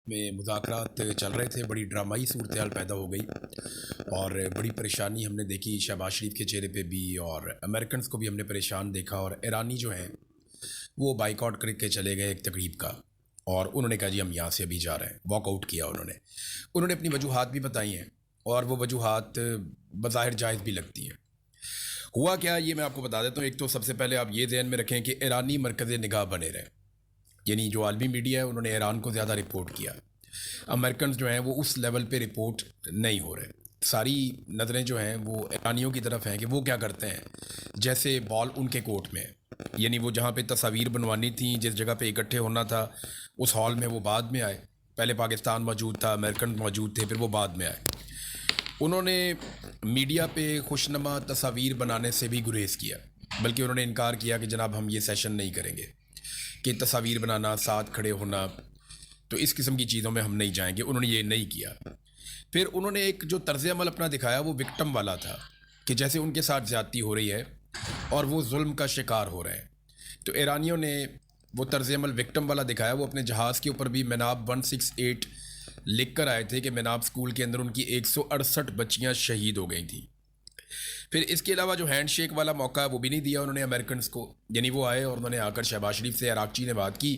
میں مذاکرات چل رہے تھے، بڑی ڈرامائی صورتحال پیدا ہو گئی اور بڑی پریشانی ہم نے دیکھی شہباز شریف کے چہرے پہ بھی، اور امریکنز کو بھی ہم نے پریشان دیکھا، اور ایرانی جو ہیں وہ بائیک آؤٹ کر کے چلے گئے ایک تقریب کا، اور انہوں نے کہا جی ہم یہاں سے ابھی جا رہے ہیں، واک آؤٹ کیا انہوں نے اپنی وجوہات بھی بتائی ہیں، اور وہ وجوہات بظاہر جائز بھی لگتی ہیں۔ ہوا کیا یہ میں آپ کو بتا دیتا ہوں۔ ایک تو سب سے پہلے آپ یہ ذہن میں رکھیں کہ ایرانی مرکز نگاہ بنے رہے، یعنی جو عالمی میڈیا ہے انہوں نے ایران کو زیادہ رپورٹ کیا، امریکنز جو ہیں وہ اس لیول پہ رپورٹ نہیں ہو رہے، ساری نظریں جو ہیں وہ ایرانیوں کی طرف ہیں کہ وہ کیا کرتے ہیں جیسے بال ان کے کورٹ میں ہے، یعنی وہ جہاں پہ تصاویر بنوانی تھیں، جس جگہ پہ اکٹھے ہونا تھا اس ہال میں، وہ بعد میں آئے۔ پہلے پاکستان موجود تھا، امریکن موجود تھے، پھر وہ بعد میں آئے۔ انہوں نے میڈیا پہ خوشنما تصاویر بنانے سے بھی گریز کیا، بلکہ انہوں نے انکار کیا کہ جناب ہم یہ سیشن نہیں کریں گے، کہ تصاویر بنانا، ساتھ کھڑے ہونا، تو اس قسم کی چیزوں میں ہم نہیں جائیں گے، انہوں نے یہ نہیں کیا۔ پھر انہوں نے ایک جو طرز عمل اپنا دکھایا وہ وکٹم والا تھا، کہ جیسے ان کے ساتھ زیادتی ہو رہی ہے اور وہ ظلم کا شکار ہو رہے ہیں۔ تو ایرانیوں نے وہ طرز عمل وکٹم والا دکھایا۔ وہ اپنے جہاز کے اوپر بھی میناب 168 لکھ کر آئے تھے کہ میناب سکول کے اندر ان کی 168 بچیاں شہید ہو گئی تھیں۔ پھر اس کے علاوہ جو ہینڈ شیک والا موقع ہے وہ بھی نہیں دیا انہوں نے امریکنز کو، یعنی وہ آئے اور انہوں نے آ کر شہباز شریف سے عراقچی نے بات کی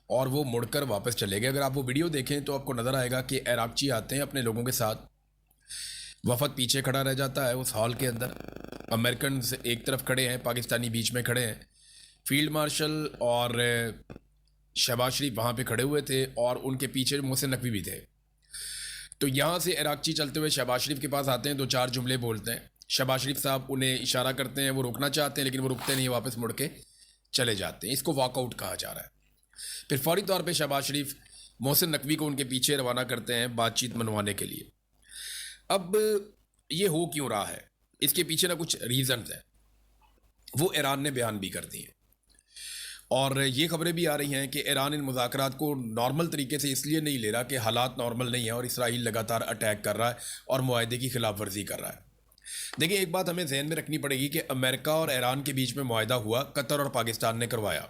اور وہ مڑ کر واپس چلے گئے۔ اگر آپ وہ ویڈیو دیکھیں تو آپ کو نظر آئے گا کہ عراقچی آتے ہیں اپنے لوگوں کے ساتھ، وفد پیچھے کھڑا رہ جاتا ہے اس ہال کے اندر، امریکنز ایک طرف کھڑے ہیں، پاکستانی بیچ میں کھڑے ہیں، فیلڈ مارشل اور شہباز شریف وہاں پہ کھڑے ہوئے تھے، اور ان کے پیچھے محسن نقوی بھی تھے۔ تو یہاں سے عراقچی چلتے ہوئے شہباز شریف کے پاس آتے ہیں، دو چار جملے بولتے ہیں، شہباز شریف صاحب انہیں اشارہ کرتے ہیں، وہ روکنا چاہتے ہیں لیکن وہ رکتے نہیں، واپس مڑ کے چلے جاتے ہیں۔ اس کو واک آؤٹ کہا جا رہا ہے۔ پھر فوری طور پہ شہباز شریف محسن نقوی کو ان کے پیچھے روانہ کرتے ہیں بات چیت منوانے کے لیے۔ اب یہ ہو کیوں رہا ہے، اس کے پیچھے نہ کچھ ریزنز ہیں، وہ ایران نے بیان بھی کر دی ہیں، اور یہ خبریں بھی آ رہی ہیں کہ ایران ان مذاکرات کو نارمل طریقے سے اس لیے نہیں لے رہا کہ حالات نارمل نہیں ہیں، اور اسرائیل لگاتار اٹیک کر رہا ہے اور معاہدے کی خلاف ورزی کر رہا ہے۔ دیکھیں ایک بات ہمیں ذہن میں رکھنی پڑے گی کہ امریکہ اور ایران کے بیچ میں معاہدہ ہوا، قطر اور پاکستان نے کروایا،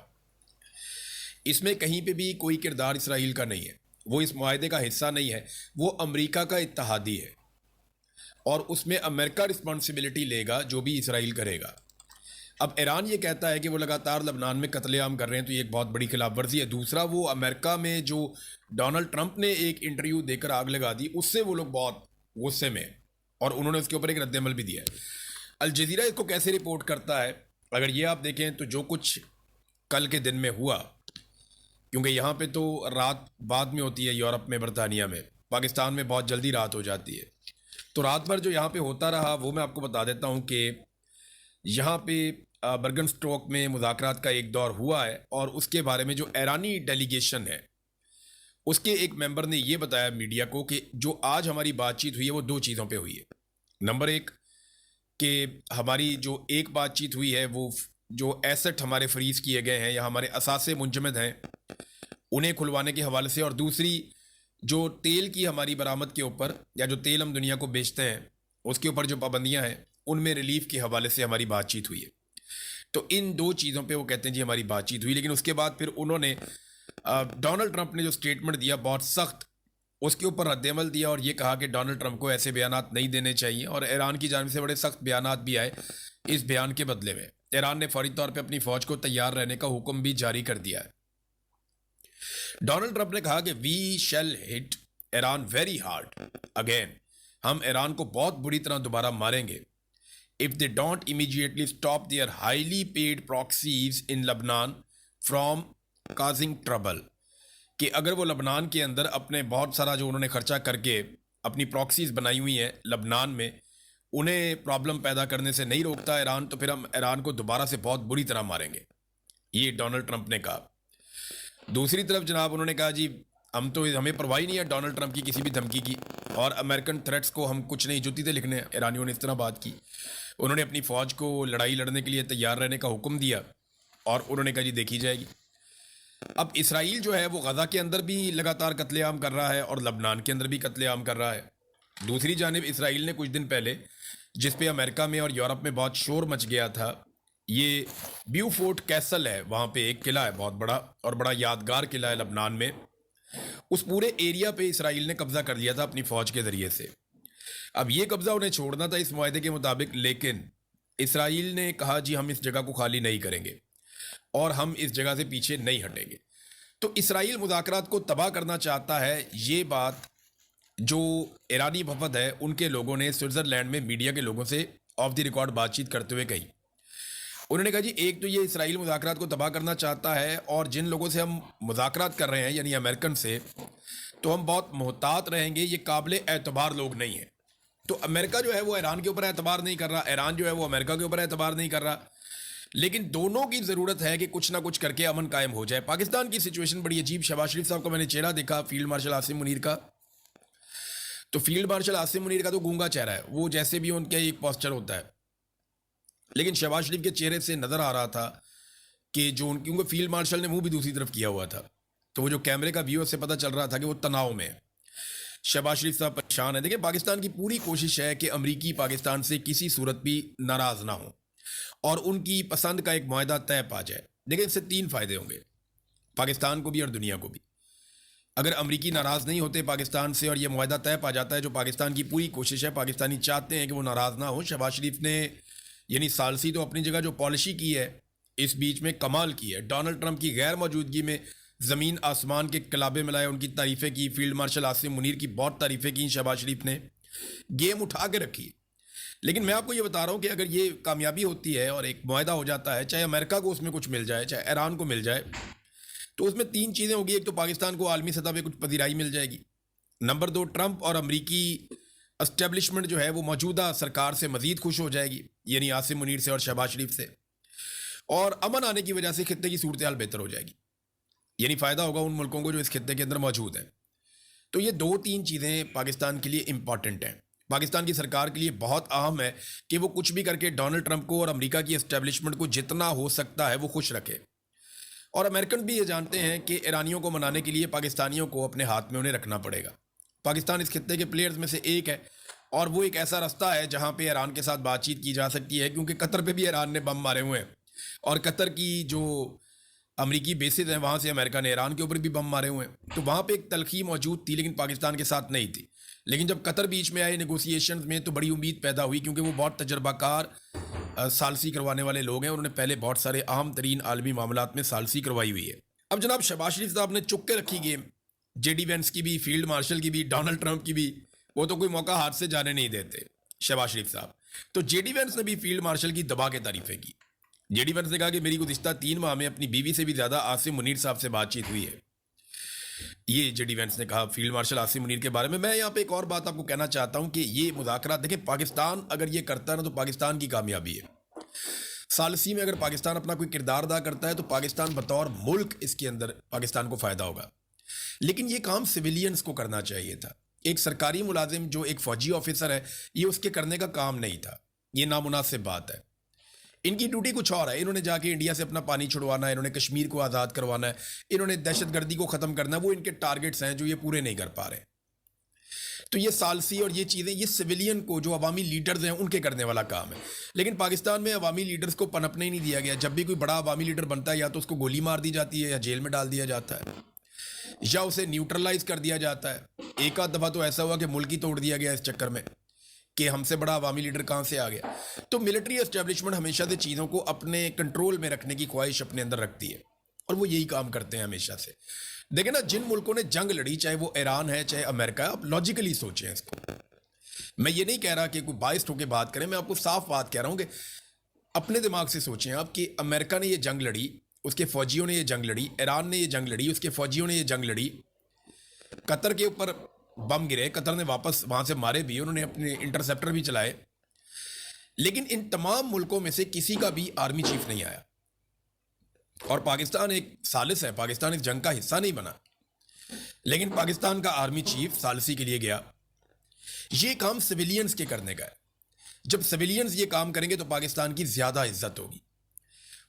اس میں کہیں پہ بھی کوئی کردار اسرائیل کا نہیں ہے، وہ اس معاہدے کا حصہ نہیں ہے، وہ امریکہ کا اتحادی ہے، اور اس میں امریکہ رسپانسبلٹی لے گا جو بھی اسرائیل کرے گا۔ اب ایران یہ کہتا ہے کہ وہ لگاتار لبنان میں قتل عام کر رہے ہیں، تو یہ ایک بہت بڑی خلاف ورزی ہے۔ دوسرا، وہ امریکہ میں جو ڈونلڈ ٹرمپ نے ایک انٹرویو دے کر آگ لگا دی، اس سے وہ لوگ بہت غصے میں ہیں، اور انہوں نے اس کے اوپر ایک رد عمل بھی دیا ہے۔ الجزیرہ اس کو کیسے رپورٹ کرتا ہے، اگر یہ آپ دیکھیں تو جو کچھ کل کے دن میں ہوا، کیونکہ یہاں پہ تو رات بعد میں ہوتی ہے، یورپ میں، برطانیہ میں، پاکستان میں بہت جلدی رات ہو جاتی ہے، تو رات بھر جو یہاں پہ ہوتا رہا وہ میں آپ کو بتا دیتا ہوں کہ یہاں پہ برگن سٹروک میں مذاکرات کا ایک دور ہوا ہے، اور اس کے بارے میں جو ایرانی ڈیلیگیشن ہے اس کے ایک ممبر نے یہ بتایا میڈیا کو کہ جو آج ہماری بات چیت ہوئی ہے وہ دو چیزوں پہ ہوئی ہے۔ نمبر ایک، کہ ہماری جو ایک بات چیت ہوئی ہے وہ جو ایسٹ ہمارے فریز کیے گئے ہیں یا ہمارے اثاثے منجمد ہیں انہیں کھلوانے کے حوالے سے، اور دوسری جو تیل کی ہماری برآمد کے اوپر، یا جو تیل ہم دنیا کو بیچتے ہیں اس کے اوپر جو پابندیاں ہیں ان میں ریلیف کے حوالے سے ہماری بات چیت ہوئی ہے۔ تو ان دو چیزوں پہ وہ کہتے ہیں جی ہماری بات چیت ہوئی، لیکن اس کے بعد پھر انہوں نے ڈونلڈ ٹرمپ نے جو سٹیٹمنٹ دیا بہت سخت، اس کے اوپر رد عمل دیا، اور یہ کہا کہ ڈونلڈ ٹرمپ کو ایسے بیانات نہیں دینے چاہیے، اور ایران کی جانب سے بڑے سخت بیانات بھی آئے اس بیان کے بدلے میں۔ ایران نے فوری طور پہ اپنی فوج کو تیار رہنے کا حکم بھی جاری کر دیا ہے۔ ڈونلڈ ٹرمپ نے کہا کہ we shall hit Iran very hard again, ہم ایران کو بہت بری طرح دوبارہ ماریں گے if they don't immediately stop their highly paid proxies in Lebanon from causing trouble، کہ اگر وہ لبنان کے اندر اپنے بہت سارا جو انہوں نے خرچہ کر کے اپنی پراکسیز بنائی ہوئی ہیں لبنان میں، انہیں پرابلم پیدا کرنے سے نہیں روکتا ایران، تو پھر ہم ایران کو دوبارہ سے بہت بری طرح ماریں گے، یہ ڈونلڈ ٹرمپ نے کہا۔ دوسری طرف جناب انہوں نے کہا جی ہمیں پرواہ نہیں ہے ڈونلڈ ٹرمپ کی کسی بھی دھمکی کی، اور امریکن تھریٹس کو ہم کچھ نہیں جوتی تھے لکھنے۔ ایرانیوں نے اس طرح بات کی، انہوں نے اپنی فوج کو لڑائی لڑنے کے لیے تیار رہنے کا حکم دیا، اور انہوں نے کہا جی دیکھی جائے گی۔ اب اسرائیل جو ہے وہ غزہ کے اندر بھی لگاتار قتل عام کر رہا ہے، اور لبنان کے اندر بھی قتل عام کر رہا ہے۔ دوسری جانب اسرائیل نے کچھ دن پہلے، جس پہ امریکہ میں اور یورپ میں بہت شور مچ گیا تھا، یہ بیوفورٹ کیسل ہے، وہاں پہ ایک قلعہ ہے بہت بڑا، اور بڑا یادگار قلعہ ہے لبنان میں، اس پورے ایریا پہ اسرائیل نے قبضہ کر لیا تھا اپنی فوج کے ذریعے سے. اب یہ قبضہ انہیں چھوڑنا تھا اس معاہدے کے مطابق، لیکن اسرائیل نے کہا جی ہم اس جگہ کو خالی نہیں کریں گے اور ہم اس جگہ سے پیچھے نہیں ہٹیں گے. تو اسرائیل مذاکرات کو تباہ کرنا چاہتا ہے. یہ بات جو ایرانی وفد ہے ان کے لوگوں نے سوئٹزرلینڈ میں میڈیا کے لوگوں سے آف دی ریکارڈ بات چیت کرتے ہوئے کہی. انہوں نے کہا جی ایک تو یہ اسرائیل مذاکرات کو تباہ کرنا چاہتا ہے، اور جن لوگوں سے ہم مذاکرات کر رہے ہیں یعنی امریکن سے، تو ہم بہت محتاط رہیں گے، یہ قابل اعتبار لوگ نہیں ہیں. تو امریکہ جو ہے وہ ایران کے اوپر اعتبار نہیں کر رہا، ایران جو ہے وہ امریکہ کے اوپر اعتبار نہیں کر رہا، لیکن دونوں کی ضرورت ہے کہ کچھ نہ کچھ کر کے امن قائم ہو جائے. پاکستان کی سچویشن بڑی عجیب. شہباز شریف صاحب کا میں نے چہرہ دیکھا، فیلڈ مارشل عاصم منیر کا، تو فیلڈ مارشل عاصم منیر کا تو گونگا چہرہ ہے، وہ جیسے بھی ان کا ایک پوسچر ہوتا ہے، لیکن شہباز شریف کے چہرے سے نظر آ رہا تھا کہ جو ان کیونکہ فیلڈ مارشل نے منہ بھی دوسری طرف کیا ہوا تھا، تو وہ جو کیمرے کا ویو سے پتہ چل رہا تھا کہ وہ تناؤ میں ہے. شہباز شریف صاحب پریشان ہے. دیکھیں پاکستان کی پوری کوشش ہے کہ امریکی پاکستان سے کسی صورت بھی ناراض نہ ہوں اور ان کی پسند کا ایک معاہدہ طے پا جائے. دیکھیں اس سے 3 فائدے ہوں گے پاکستان کو بھی اور دنیا کو بھی. اگر امریکی ناراض نہیں ہوتے پاکستان سے اور یہ معاہدہ طے پا جاتا ہے، جو پاکستان کی پوری کوشش ہے، پاکستانی چاہتے ہیں کہ وہ ناراض نہ ہوں. شہباز شریف نے یعنی ثالثی تو اپنی جگہ جو پالیسی کی ہے اس بیچ میں کمال کی ہے. ڈونلڈ ٹرمپ کی غیر موجودگی میں زمین آسمان کے کلابے ملائے، ان کی تعریفیں کی. فیلڈ مارشل عاصم منیر کی بہت تعریفیں کی. شہباز شریف نے گیم اٹھا کے رکھی. لیکن میں آپ کو یہ بتا رہا ہوں کہ اگر یہ کامیابی ہوتی ہے اور ایک معاہدہ ہو جاتا ہے، چاہے امریکہ کو اس میں کچھ مل جائے، چاہے ایران کو مل جائے، تو اس میں 3 چیزیں ہوگی. ایک تو پاکستان کو عالمی سطح پہ کچھ پذیرائی مل جائے گی. نمبر 2، ٹرمپ اور امریکی اسٹیبلشمنٹ جو ہے وہ موجودہ سرکار سے مزید خوش ہو جائے گی، یعنی عاصم منیر سے اور شہباز شریف سے، اور امن آنے کی وجہ سے خطے کی صورتحال بہتر ہو جائے گی. یعنی فائدہ ہوگا ان ملکوں کو جو اس خطے کے اندر موجود ہیں. تو یہ 2-3 چیزیں پاکستان کے لیے امپورٹنٹ ہیں. پاکستان کی سرکار کے لیے بہت اہم ہے کہ وہ کچھ بھی کر کے ڈونلڈ ٹرمپ کو اور امریکہ کی اسٹیبلشمنٹ کو جتنا ہو سکتا ہے وہ خوش رکھے. اور امریکن بھی یہ جانتے ہیں کہ ایرانیوں کو منانے کے لیے پاکستانیوں کو اپنے ہاتھ میں انہیں رکھنا پڑے گا. پاکستان اس خطے کے پلیئرز میں سے ایک ہے، اور وہ ایک ایسا رستہ ہے جہاں پہ ایران کے ساتھ بات چیت کی جا سکتی ہے، کیونکہ قطر پہ بھی ایران نے بم مارے ہوئے ہیں، اور قطر کی جو امریکی بیسز ہیں وہاں سے امریکہ نے ایران کے اوپر بھی بم مارے ہوئے ہیں. تو وہاں پہ ایک تلخی موجود تھی لیکن پاکستان کے ساتھ نہیں تھی. لیکن جب قطر بیچ میں آئے نیگوسیشنز میں تو بڑی امید پیدا ہوئی، کیونکہ وہ بہت تجربہ کار ثالثی کروانے والے لوگ ہیں. انہوں نے پہلے بہت سارے اہم ترین عالمی معاملات میں ثالثی کروائی ہوئی ہے. اب جناب شہباز شریف صاحب نے چک کے رکھی گیم، جے ڈی وینس کی بھی، فیلڈ مارشل کی بھی، ڈونلڈ ٹرمپ کی بھی. وہ تو کوئی موقع ہاتھ سے جانے نہیں دیتے شہباز شریف صاحب. تو جے ڈی وینس نے بھی فیلڈ مارشل کی دبا کے تعریفیں کی. جے ڈی وینس نے کہا کہ میری گزشتہ 3 ماہ میں اپنی بیوی سے بھی زیادہ عاصم منیر صاحب سے بات چیت ہوئی ہے. یہ جے ڈی وینس نے کہا فیلڈ مارشل عاصم منیر کے بارے میں. میں یہاں پہ ایک اور بات آپ کو کہنا چاہتا ہوں کہ یہ مذاکرات دیکھیں، پاکستان اگر یہ کرتا ہے نا تو پاکستان کی کامیابی ہے. ثالثی میں اگر پاکستان اپنا کوئی کردار ادا کرتا ہے تو پاکستان بطور ملک اس کے اندر پاکستان کو فائدہ ہوگا. لیکن یہ کام سویلینز کو کرنا چاہیے تھا. ایک سرکاری ملازم جو ایک فوجی آفیسر ہے، یہ اس کے کرنے کا کام نہیں تھا. یہ نامناسب بات ہے. ان کی ڈیوٹی کچھ اور ہے. انہوں نے جا کے انڈیا سے اپنا پانی چھڑوانا ہے، انہوں نے کشمیر کو آزاد کروانا ہے، انہوں نے دہشت گردی کو ختم کرنا ہے. وہ ان کے ٹارگٹس ہیں جو یہ پورے نہیں کر پا رہے. تو یہ ثالثی اور یہ چیزیں یہ سویلین کو جو عوامی لیڈرز ہیں ان کے کرنے والا کام ہے. لیکن پاکستان میں عوامی لیڈرز کو پنپنے ہی نہیں دیا گیا. جب بھی کوئی بڑا عوامی لیڈر بنتا ہے یا تو اس کو گولی مار دی جاتی ہے یا جیل میں ڈال دیا جاتا ہے یا اسے نیوٹرلائز کر دیا جاتا ہے. ایک آدھ دفعہ تو ایسا ہوا کہ ملک ہی توڑ دیا گیا اس چکر میں کہ ہم سے بڑا عوامی لیڈر کہاں سے آ گیا. تو ملٹری اسٹیبلشمنٹ ہمیشہ سے چیزوں کو اپنے کنٹرول میں رکھنے کی خواہش اپنے اندر رکھتی ہے اور وہ یہی کام کرتے ہیں ہمیشہ سے. دیکھیں نا، جن ملکوں نے جنگ لڑی، چاہے وہ ایران ہے چاہے امریکہ ہے، آپ لاجیکلی سوچیں اس کو. میں یہ نہیں کہہ رہا کہ کوئی باعث ہو کے بات کریں، میں آپ کو صاف بات کہہ رہا ہوں کہ اپنے دماغ سے سوچیں آپ کہ امریکہ نے یہ جنگ لڑی، اس کے فوجیوں نے یہ جنگ لڑی، ایران نے یہ جنگ لڑی، اس کے فوجیوں نے یہ جنگ لڑی، قطر کے اوپر بم گرے، قطر نے واپس وہاں سے مارے بھی، انہوں نے اپنے انٹرسیپٹر بھی چلائے. لیکن ان تمام ملکوں میں سے کسی کا بھی آرمی چیف نہیں آیا. اور پاکستان ایک ثالث ہے، پاکستان اس جنگ کا حصہ نہیں بنا، لیکن پاکستان کا آرمی چیف ثالثی کے لیے گیا. یہ کام سویلینز کے کرنے کا ہے. جب سویلینز یہ کام کریں گے تو پاکستان کی زیادہ عزت ہوگی.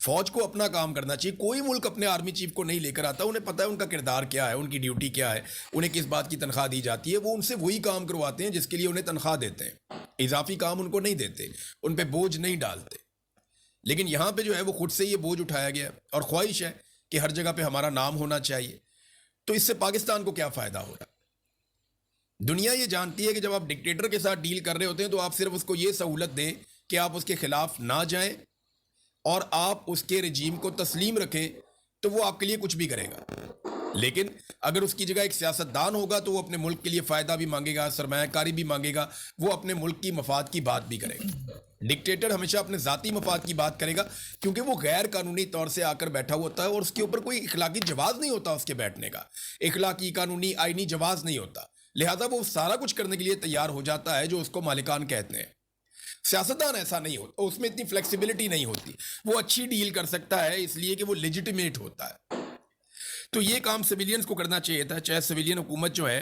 فوج کو اپنا کام کرنا چاہیے. کوئی ملک اپنے آرمی چیف کو نہیں لے کر آتا. انہیں پتہ ہے ان کا کردار کیا ہے، ان کی ڈیوٹی کیا ہے، انہیں کس بات کی تنخواہ دی جاتی ہے. وہ ان سے وہی کام کرواتے ہیں جس کے لیے انہیں تنخواہ دیتے ہیں. اضافی کام ان کو نہیں دیتے، ان پہ بوجھ نہیں ڈالتے. لیکن یہاں پہ جو ہے وہ خود سے یہ بوجھ اٹھایا گیا اور خواہش ہے کہ ہر جگہ پہ ہمارا نام ہونا چاہیے. تو اس سے پاکستان کو کیا فائدہ ہو رہا ہے؟ دنیا یہ جانتی ہے کہ جب آپ ڈکٹیٹر کے ساتھ ڈیل کر رہے ہوتے ہیں تو آپ صرف اس کو یہ سہولت دیں کہ آپ اس کے خلاف نہ جائیں اور آپ اس کے رجیم کو تسلیم رکھیں تو وہ آپ کے لیے کچھ بھی کرے گا. لیکن اگر اس کی جگہ ایک سیاستدان ہوگا تو وہ اپنے ملک کے لیے فائدہ بھی مانگے گا, سرمایہ کاری بھی مانگے گا, وہ اپنے ملک کی مفاد کی بات بھی کرے گا. ڈکٹیٹر ہمیشہ اپنے ذاتی مفاد کی بات کرے گا کیونکہ وہ غیر قانونی طور سے آ کر بیٹھا ہوتا ہے اور اس کے اوپر کوئی اخلاقی جواز نہیں ہوتا. اس کے بیٹھنے کا اخلاقی, قانونی, آئینی جواز نہیں ہوتا, لہذا وہ سارا کچھ کرنے کے لیے تیار ہو جاتا ہے جو اس کو مالکان کہتے ہیں. سیاستدان ایسا نہیں ہوتا, اس میں اتنی فلیکسیبلٹی نہیں ہوتی, وہ اچھی ڈیل کر سکتا ہے اس لیے کہ وہ لیجیٹیمیٹ ہوتا ہے. تو یہ کام سویلینز کو کرنا چاہیے تھا, چاہے سویلین حکومت جو ہے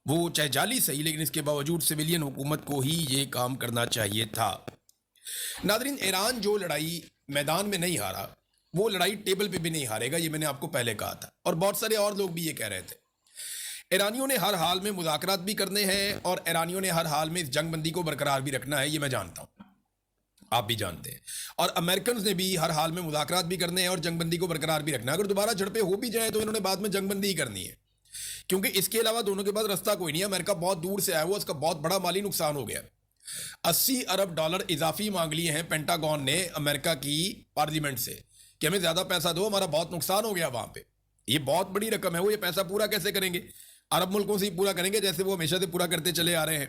وہ چاہے جعلی صحیح, لیکن اس کے باوجود سویلین حکومت کو ہی یہ کام کرنا چاہیے تھا. ناظرین, ایران جو لڑائی میدان میں نہیں ہارا وہ لڑائی ٹیبل پہ بھی نہیں ہارے گا, یہ میں نے آپ کو پہلے کہا تھا اور بہت سارے اور لوگ بھی یہ کہہ رہے تھے. ایرانیوں نے ہر حال میں مذاکرات بھی کرنے ہیں اور ایرانیوں نے ہر حال میں اس جنگ بندی کو برقرار بھی رکھنا ہے, یہ میں جانتا ہوں, آپ بھی جانتے ہیں. اور امریکنز نے بھی ہر حال میں مذاکرات بھی کرنے ہیں اور جنگ بندی کو برقرار بھی رکھنا ہے. اگر دوبارہ جھڑپیں ہو بھی جائیں تو انہوں نے بعد میں جنگ بندی ہی کرنی ہے کیونکہ اس کے علاوہ دونوں کے پاس رستہ کوئی نہیں ہے. امریکہ بہت دور سے آیا ہوا, اس کا بہت بڑا مالی نقصان ہو گیا. $80 ارب اضافی مانگ لیے ہیں پینٹاگون نے امریکہ کی پارلیمنٹ سے کہ ہمیں زیادہ پیسہ دو, ہمارا بہت نقصان ہو گیا وہاں پہ. یہ بہت بڑی رقم ہے, وہ یہ پیسہ پورا کیسے کریں گے؟ عرب ملکوں سے ہی پورا کریں گے جیسے وہ ہمیشہ سے پورا کرتے چلے آ رہے ہیں.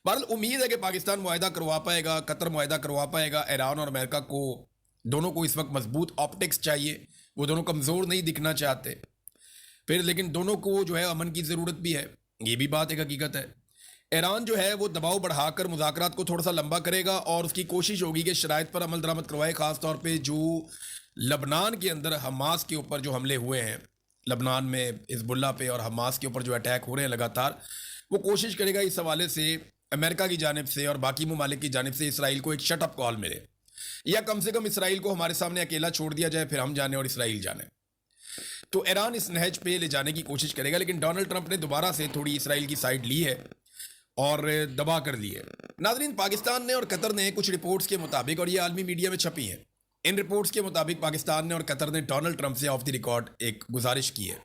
بہرحال امید ہے کہ پاکستان معاہدہ کروا پائے گا, قطر معاہدہ کروا پائے گا. ایران اور امریکہ کو دونوں کو اس وقت مضبوط آپٹکس چاہیے, وہ دونوں کمزور نہیں دکھنا چاہتے. پھر لیکن دونوں کو جو ہے امن کی ضرورت بھی ہے, یہ بھی بات ایک حقیقت ہے. ایران جو ہے وہ دباؤ بڑھا کر مذاکرات کو تھوڑا سا لمبا کرے گا اور اس کی کوشش ہوگی کہ شرائط پر عمل درآمد کروائے, خاص طور پہ جو لبنان کے اندر حماس کے اوپر جو حملے ہوئے ہیں, لبنان میں حزب اللہ پہ اور حماس کے اوپر جو اٹیک ہو رہے ہیں لگاتار, وہ کوشش کرے گا اس حوالے سے امریکہ کی جانب سے اور باقی ممالک کی جانب سے اسرائیل کو ایک شٹ اپ کال ملے, یا کم سے کم اسرائیل کو ہمارے سامنے اکیلا چھوڑ دیا جائے, پھر ہم جانے اور اسرائیل جانے. تو ایران اس نہج پہ لے جانے کی کوشش کرے گا, لیکن ڈونلڈ ٹرمپ نے دوبارہ سے تھوڑی اسرائیل کی سائڈ لی ہے اور دبا کر لی ہے. ناظرین, پاکستان نے اور قطر نے کچھ رپورٹس کے مطابق, اور یہ عالمی میڈیا میں چھپی ہیں, ان رپورٹس کے مطابق پاکستان نے اور قطر نے ڈونلڈ ٹرمپ سے آف دی ریکارڈ ایک گزارش کی ہے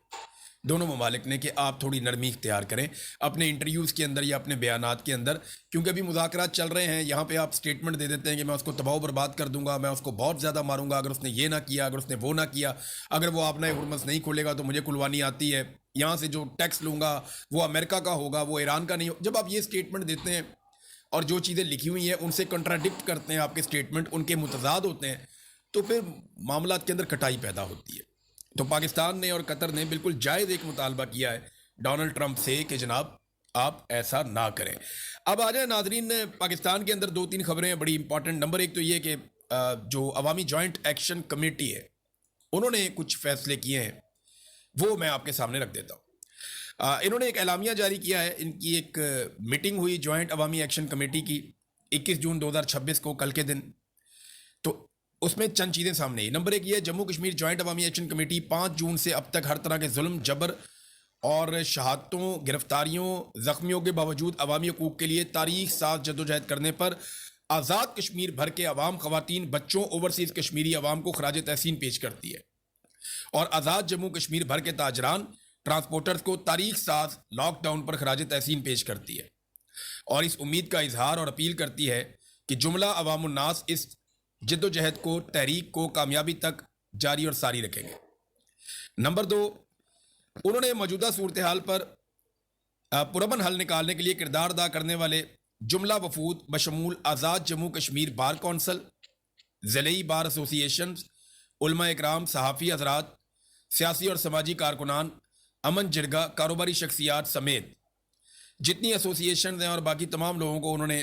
دونوں ممالک نے کہ آپ تھوڑی نرمی اختیار کریں اپنے انٹرویوز کے اندر یا اپنے بیانات کے اندر, کیونکہ ابھی مذاکرات چل رہے ہیں. یہاں پہ آپ سٹیٹمنٹ دے دیتے ہیں کہ میں اس کو تباہ و برباد کر دوں گا, میں اس کو بہت زیادہ ماروں گا اگر اس نے یہ نہ کیا, اگر اس نے وہ نہ کیا, اگر وہ آپ نئے ہرمز نہیں کھولے گا تو مجھے کھلوانی آتی ہے, یہاں سے جو ٹیکس لوں گا وہ امریکہ کا ہوگا, وہ ایران کا نہیں ہو. جب آپ یہ سٹیٹمنٹ دیتے ہیں اور جو چیزیں لکھی ہوئی ہیں ان سے کنٹراڈکٹ کرتے ہیں, آپ کے سٹیٹمنٹ ان کے متضاد ہوتے ہیں, تو پھر معاملات کے اندر کٹائی پیدا ہوتی ہے. تو پاکستان نے اور قطر نے بالکل جائز ایک مطالبہ کیا ہے ڈونلڈ ٹرمپ سے کہ جناب آپ ایسا نہ کریں. اب آ جائیں ناظرین, پاکستان کے اندر 2-3 خبریں ہیں بڑی امپورٹنٹ. نمبر 1 تو یہ کہ جو عوامی جوائنٹ ایکشن کمیٹی ہے انہوں نے کچھ فیصلے کیے ہیں, وہ میں آپ کے سامنے رکھ دیتا ہوں. انہوں نے ایک اعلامیہ جاری کیا ہے, ان کی ایک میٹنگ ہوئی جوائنٹ عوامی ایکشن کمیٹی کی 21 جون 2026 کو, کل کے دن. تو اس میں چند چیزیں سامنے آئی. نمبر 1 یہ, جموں کشمیر جوائنٹ عوامی ایکشن کمیٹی 5 جون سے اب تک ہر طرح کے ظلم, جبر اور شہادتوں, گرفتاریوں, زخمیوں کے باوجود عوامی حقوق کے لیے تاریخ ساز جدوجہد کرنے پر آزاد کشمیر بھر کے عوام, خواتین, بچوں, اوورسیز کشمیری عوام کو خراج تحسین پیش کرتی ہے, اور آزاد جموں کشمیر بھر کے تاجران, ٹرانسپورٹرز کو تاریخ ساز لاک ڈاؤن پر خراج تحسین پیش کرتی ہے, اور اس امید کا اظہار اور اپیل کرتی ہے کہ جملہ عوام الناس اس جد و جہد کو, تحریک کو کامیابی تک جاری اور ساری رکھیں گے. نمبر 2, انہوں نے موجودہ صورتحال پر پرامن حل نکالنے کے لیے کردار ادا کرنے والے جملہ وفود بشمول آزاد جموں کشمیر بار کونسل, ضلعی بار ایسوسی ایشنز, علماء اکرام, صحافی حضرات, سیاسی اور سماجی کارکنان, امن جرگہ, کاروباری شخصیات سمیت جتنی ایسوسی ایشنز ہیں اور باقی تمام لوگوں کو انہوں نے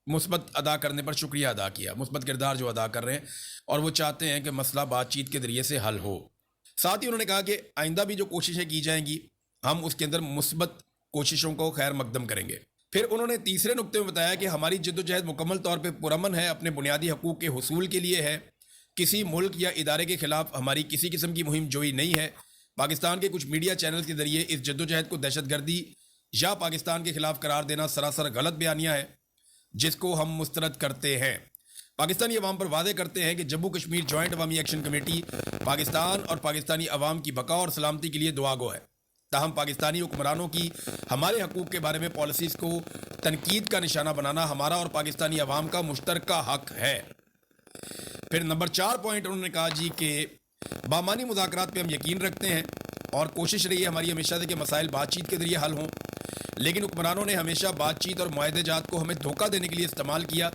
مثبت ادا کرنے پر شکریہ ادا کیا, مثبت کردار جو ادا کر رہے ہیں, اور وہ چاہتے ہیں کہ مسئلہ بات چیت کے ذریعے سے حل ہو. ساتھ ہی انہوں نے کہا کہ آئندہ بھی جو کوششیں کی جائیں گی ہم اس کے اندر مثبت کوششوں کو خیر مقدم کریں گے. پھر انہوں نے تیسرے نقطے میں بتایا کہ ہماری جد و جہد مکمل طور پہ پرامن ہے, اپنے بنیادی حقوق کے حصول کے لیے ہے, کسی ملک یا ادارے کے خلاف ہماری کسی قسم کی مہم جوئی نہیں ہے. پاکستان کے کچھ میڈیا چینلز کے ذریعے اس جد و جہد کو دہشت گردی یا پاکستان کے خلاف قرار دینا سراسر غلط بیانیہ ہے جس کو ہم مسترد کرتے ہیں. پاکستانی عوام پر وعدے کرتے ہیں کہ جموں کشمیر جوائنٹ عوامی ایکشن کمیٹی پاکستان اور پاکستانی عوام کی بقا اور سلامتی کے لیے دعا گو ہے، تاہم پاکستانی حکمرانوں کی ہمارے حقوق کے بارے میں پالیسیز کو تنقید کا نشانہ بنانا ہمارا اور پاکستانی عوام کا مشترکہ حق ہے۔ پھر نمبر 4 پوائنٹ انہوں نے کہا جی کہ بامانی مذاکرات پہ ہم یقین رکھتے ہیں اور کوشش رہی ہے ہماری ہمیشہ سے کہ مسائل بات چیت کے ذریعے حل ہوں، لیکن حکمرانوں نے ہمیشہ بات چیت اور معاہدے جات کو ہمیں دھوکہ دینے کے لیے استعمال کیا